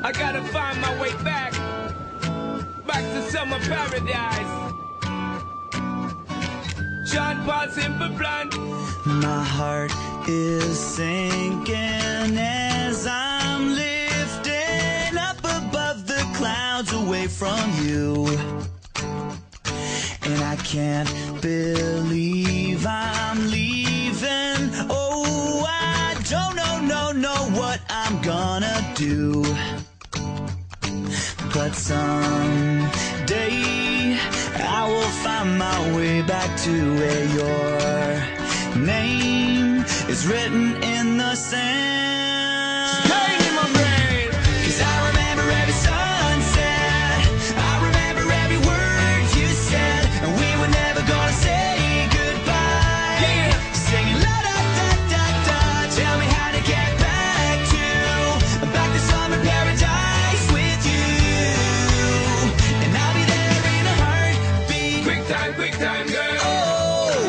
I gotta find my way back to summer paradise. John Paul Simple Plan. My heart is sinking as I'm lifting up above the clouds away from you. And I can't believe I'm leaving. Oh, I don't know what I'm gonna do. But someday I will find my way back to where your name is written in the sand. Pain in my brain. 'Cause I remember every sunset, I remember every word you said, and we were never gonna say goodbye. Yeah. Singing la da da da da. Tell me how to get back to summer paradise with you, and I'll be there in a heartbeat. Quick time, girl. Oh,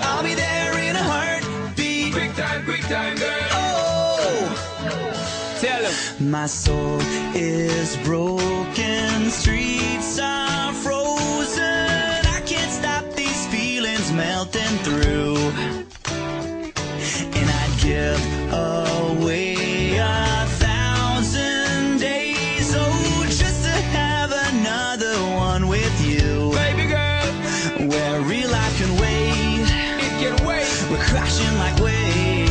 I'll be there in a heartbeat. Quick time, girl. Oh, Tell him. my soul is broken, streets are frozen. I can't stop these feelings melting through, and I'd give away 1,000 days, oh, just to have another one with you, Baby girl, where real life can wait. it can wait. We're crashing like waves.